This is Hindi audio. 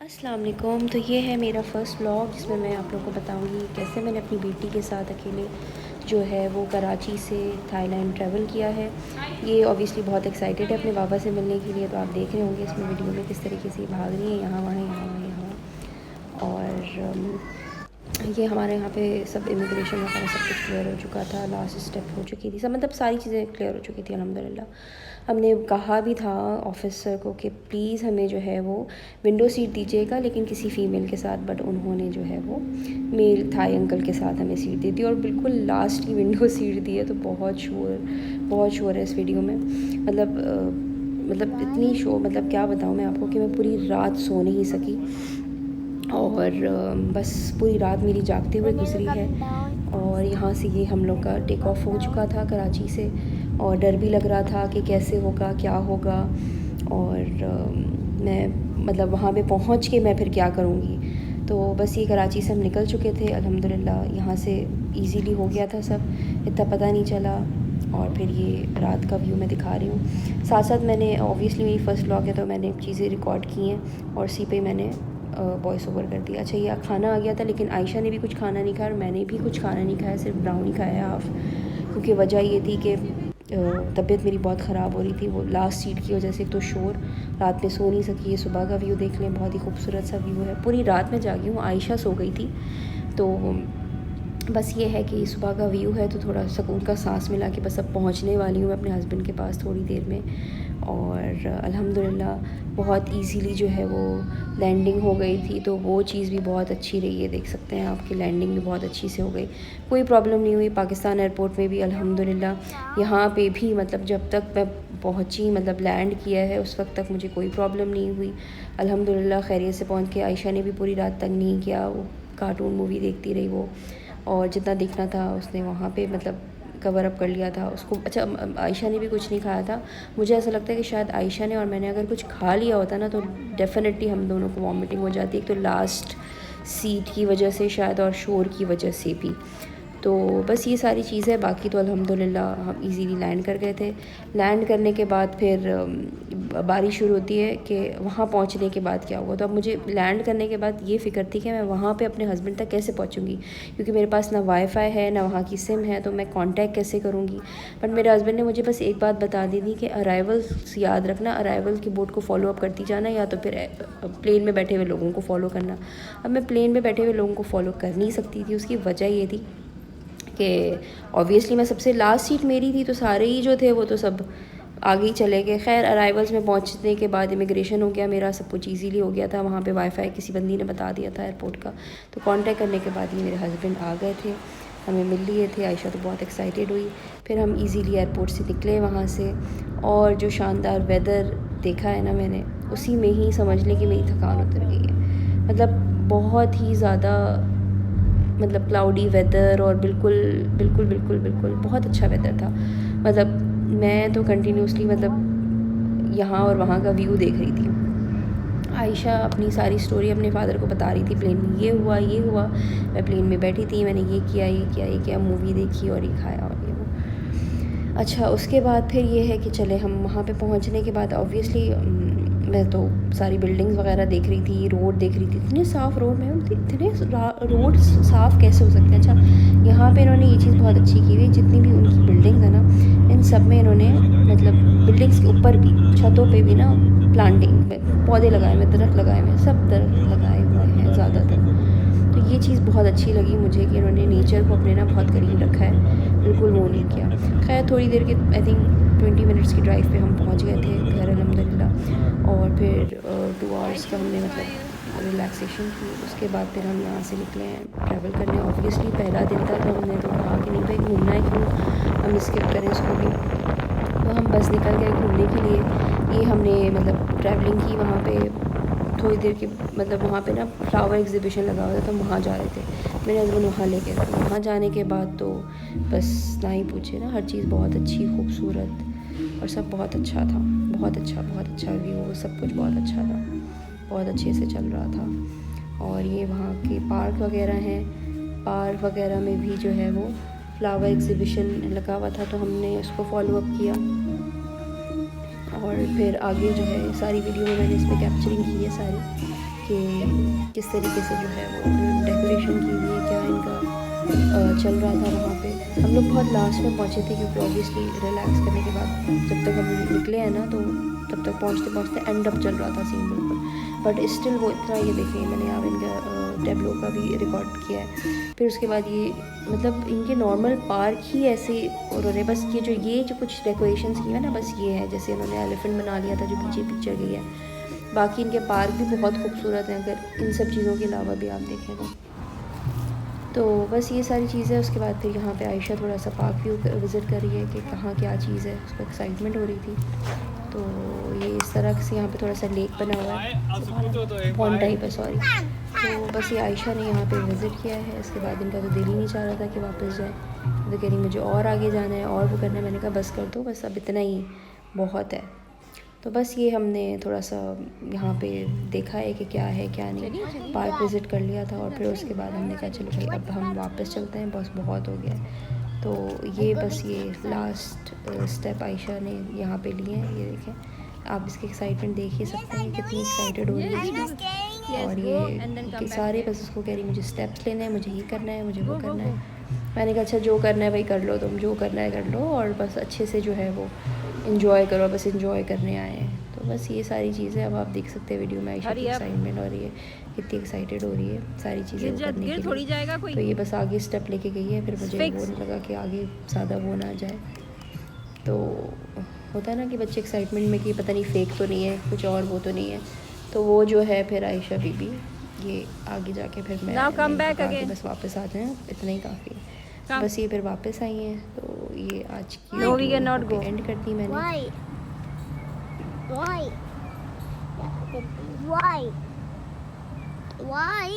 अस्सलाम वालेकुम। तो ये है मेरा फ़र्स्ट व्लॉग जिसमें मैं आप लोगों को बताऊंगी कैसे मैंने अपनी बेटी के साथ अकेले जो है वो कराची से थाईलैंड ट्रैवल किया है। ये ऑब्वियसली बहुत एक्साइटेड है अपने बाबा से मिलने के लिए, तो आप देख रहे होंगे इसमें वीडियो में किस तरीके से भाग रही है यहाँ वहाँ यहाँ वहाँ यहाँ। और ये हमारे यहाँ पे सब इमिग्रेशन वगैरह सब कुछ क्लियर हो चुका था, लास्ट स्टेप हो चुकी थी सब, मतलब सारी चीज़ें क्लियर हो चुकी थी अल्हम्दुलिल्लाह। हमने कहा भी था ऑफिसर को कि प्लीज़ हमें जो है वो विंडो सीट दीजिएगा, लेकिन किसी फ़ीमेल के साथ, बट उन्होंने जो है वो मेल थाई अंकल के साथ हमें सीट दी थी और बिल्कुल लास्ट की विंडो सीट दी है। तो बहुत शोर है इस वीडियो में, मतलब इतनी शो, मतलब क्या बताऊँ मैं आपको कि मैं पूरी रात सो नहीं सकी और बस पूरी रात मेरी जागते हुए गुजरी है। और यहाँ से ये हम लोग का टेक ऑफ हो चुका था कराची से, और डर भी लग रहा था कि कैसे होगा क्या होगा, और मैं मतलब वहाँ पे पहुँच के मैं फिर क्या करूँगी। तो बस ये कराची से हम निकल चुके थे अल्हम्दुलिल्लाह, यहाँ से इजीली हो गया था सब, इतना पता नहीं चला। और फिर ये रात का व्यू मैं दिखा रही हूँ, साथ साथ मैंने ऑब्वियसली मेरी फ़र्स्ट व्लॉग है तो मैंने चीज़ें रिकॉर्ड की हैं और उसी पे मैंने वॉइस ओवर कर दिया। अच्छा, ये खाना आ गया था, लेकिन आयशा ने भी कुछ खाना नहीं खाया और मैंने भी कुछ खाना नहीं खाया, सिर्फ ब्राउनी खाया हाफ, क्योंकि वजह ये थी कि तबीयत मेरी बहुत ख़राब हो रही थी। वो लास्ट सीट की वजह से तो शोर, रात में सो नहीं सकी। ये सुबह का व्यू देख लें, बहुत ही खूबसूरत सा व्यू है। पूरी रात में जागी हूँ, आयशा सो गई थी। तो बस ये है कि सुबह का व्यू है तो थोड़ा सुकून का सांस मिला कि बस अब पहुंचने वाली हूँ मैं अपने हस्बैंड के पास थोड़ी देर में। और अल्हम्दुलिल्लाह बहुत इजीली जो है वो लैंडिंग हो गई थी, तो वो चीज़ भी बहुत अच्छी रही है। देख सकते हैं आपकी लैंडिंग भी बहुत अच्छी से हो गई, कोई प्रॉब्लम नहीं हुई। पाकिस्तान एयरपोर्ट में भी अल्हम्दुलिल्लाह, यहाँ पे भी मतलब जब तक मैं पहुँची, मतलब लैंड किया है उस वक्त तक मुझे कोई प्रॉब्लम नहीं हुई अल्हम्दुलिल्लाह। खैरियत से पहुँच के आयशा ने भी पूरी रात तंग नहीं किया, वो कार्टून मूवी देखती रही वो, और जितना देखना था उसने वहाँ पे मतलब कवर अप कर लिया था उसको। अच्छा, आयशा ने भी कुछ नहीं खाया था। मुझे ऐसा लगता है कि शायद आयशा ने और मैंने अगर कुछ खा लिया होता ना तो डेफ़िनेटली हम दोनों को वॉमिटिंग हो जाती, एक तो लास्ट सीट की वजह से शायद और शोर की वजह से भी। तो बस ये सारी चीज़ें, बाकी तो अल्हम्दुलिल्लाह हम इजीली लैंड कर गए थे। लैंड करने के बाद फिर बारी शुरू होती है कि वहाँ पहुँचने के बाद क्या हुआ। तो अब मुझे लैंड करने के बाद ये फ़िक्र थी कि मैं वहाँ पे अपने हस्बैंड तक कैसे पहुँचूँगी, क्योंकि मेरे पास ना वाईफ़ाई है ना वहाँ की सिम है, तो मैं कांटेक्ट कैसे करूँगी। बट मेरे हस्बैंड ने मुझे बस एक बात बता दी थी कि अराइवल्स याद रखना, अराइवल की बोट को फॉलो अप करती जाना, या तो फिर प्लेन में बैठे हुए लोगों को फॉलो करना। अब मैं प्लेन में बैठे हुए लोगों को फॉलो कर नहीं सकती थी, उसकी वजह ये थी कि ऑब्वियसली मैं सबसे लास्ट सीट मेरी थी, तो सारे ही जो थे वो तो सब आगे ही चले गए। खैर अराइवल्स में पहुंचने के बाद इमिग्रेशन हो गया मेरा, सब कुछ इजीली हो गया था। वहाँ पे वाईफाई किसी बंदी ने बता दिया था एयरपोर्ट का, तो कांटेक्ट करने के बाद ही मेरे हस्बैंड आ गए थे, हमें मिल लिए थे। आयशा तो बहुत एक्साइटेड हुई। फिर हम इजीली एयरपोर्ट से निकले वहाँ से, और जो शानदार वेदर देखा है ना मैंने, उसी में ही समझ लें कि मेरी थकान उतर गई है। मतलब बहुत ही ज़्यादा, मतलब क्लाउडी वेदर, और बिल्कुल बिल्कुल बिल्कुल बिल्कुल बहुत अच्छा वेदर था। मतलब मैं तो कंटिन्यूसली मतलब यहाँ और वहाँ का व्यू देख रही थी। आयशा अपनी सारी स्टोरी अपने फादर को बता रही थी, प्लेन में ये हुआ ये हुआ, मैं प्लेन में बैठी थी, मैंने ये किया ये किया ये किया, मूवी देखी और ये खाया और ये वो। अच्छा, उसके बाद फिर ये है कि चले हम वहाँ पे पहुँचने के बाद ऑब्वियसली मैं तो सारी बिल्डिंग्स वगैरह देख रही थी, रोड देख रही थी, इतने साफ़ रोड में, इतने रोड साफ़ कैसे हो सकते हैं। अच्छा, यहाँ पे इन्होंने ये चीज़ बहुत अच्छी की हुई, जितनी भी उनकी बिल्डिंग्स है ना, इन सब में इन्होंने मतलब बिल्डिंग्स के ऊपर भी, छतों पे भी ना प्लांटिंग पौधे लगाए हुए, दरख्त लगाए हुए, सब दरख्त लगाए हुए हैं ज़्यादातर। तो ये चीज़ बहुत अच्छी लगी मुझे कि इन्होंने नेचर को अपने ना बहुत करीब रखा है, बिल्कुल वो नहीं किया। खैर थोड़ी देर के, आई थिंक 20 मिनट्स की ड्राइव पे हम पहुंच गए थे घर अल्हम्दुलिल्लाह। और फिर 2 आवर्स का हमने मतलब रिलैक्सेशन की। उसके बाद फिर हम यहाँ से निकले हैं ट्रैवल करने। ऑब्वियसली पहला दिन था तो हमने तो कहा कि नहीं भाई घूमना है, क्यों हम स्किप करें इसको भी। तो हम बस निकल गए घूमने के लिए। ये हमने मतलब ट्रैवलिंग की वहाँ पे थोड़ी देर की, मतलब वहाँ पे ना फ्लावर एग्जीबिशन लगा हुआ था, तो हम वहाँ जा रहे थे, मेरे हस्बैंड वहाँ लेके गए। वहाँ जाने के बाद तो बस ना ही पूछे ना, हर चीज़ बहुत अच्छी खूबसूरत, और सब बहुत अच्छा था, बहुत अच्छा व्यू, सब कुछ बहुत अच्छा था, बहुत अच्छे से चल रहा था। और ये वहाँ के पार्क वगैरह हैं, पार्क वगैरह में भी जो है वो फ्लावर एग्जीबिशन लगा हुआ था, तो हमने उसको फॉलो अप किया। और फिर आगे जो है सारी वीडियो में मैंने इसमें कैप्चरिंग की है सारी, कि किस तरीके से जो है वो डेकोरेशन की हुई है, क्या इनका चल रहा था वहाँ पे। हम लोग बहुत लास्ट में पहुँचे थे क्योंकि ऑब्वियसली रिलैक्स करने के बाद जब तक हम निकले हैं ना तो तब तक पहुँचते पहुँचते एंड अप चल रहा था सीन बिल्कुल। बट स्टिल वो इतना, ये देखिए मैंने यहाँ इनका टेबलो का भी रिकॉर्ड किया है। फिर उसके बाद ये मतलब इनके नॉर्मल पार्क ही ऐसे उन्होंने बस ये जो कुछ डेकोरेशंस की है ना, बस ये है। जैसे इन्होंने एलिफेंट बना लिया था जो पीछे पिक्चर गई है, बाकी इनके पार्क भी बहुत खूबसूरत हैं अगर इन सब चीज़ों के अलावा भी आप देखें तो बस ये सारी चीज़ें। उसके बाद फिर यहाँ पे आयशा थोड़ा सा पार्क व्यू विज़िट कर रही है कि कहाँ क्या चीज़ है, उसको एक्साइटमेंट हो रही थी। तो ये इस तरह से यहाँ पे थोड़ा सा लेक बना हुआ है, पॉन्ड टाइप है सॉरी। तो बस ये आयशा ने यहाँ पे विज़िट किया है। इसके बाद इनका तो दिल ही नहीं चाह रहा था कि वापस जाए, तो कह रही मुझे और आगे जाना है और वो करना है। मैंने कहा बस कर दो, बस अब इतना ही बहुत है। तो बस ये हमने थोड़ा सा यहाँ पे देखा है कि क्या है क्या नहीं, पार्क विज़िट कर लिया था और फिर उसके बाद हमने कहा चलो भाई अब हम वापस चलते हैं, बस बहुत हो गया है। तो ये बस ये लास्ट स्टेप आयशा ने यहाँ पे लिए हैं। ये देखें आप इसकी एक्साइटमेंट देख ही सकते हैं कितनी एक्साइटेड हो रही है। और ये सारे बस उसको कह रही मुझे स्टेप्स लेने हैं, मुझे ये करना है, मुझे वो करना है। मैंने कहा अच्छा जो करना है भाई कर लो, तुम जो करना है कर लो और बस अच्छे से जो है वो इन्जॉय करो, बस इन्जॉय करने आए हैं। तो बस ये सारी चीज़ें अब आप देख सकते हैं वीडियो में आयशा की एक्साइटमेंट और ये कितनी एक्साइटेड हो रही है सारी चीज़ें करने के लिए। तो ये बस आगे स्टेप लेके गई है, फिर मुझे वो नहीं लगा कि आगे ज़्यादा वो ना जाए। तो होता है ना कि बच्चे एक्साइटमेंट में कि पता नहीं फेक तो नहीं है कुछ और वो तो नहीं है, तो वो जो है फिर आयशा बीबी ये आगे जाके फिर मैं आगे बस वापस आ जाएँ, इतना ही काफ़ी है। बस ये फिर वापस आई हैं। तो ये आज की एंड कर दी मैंने। Why?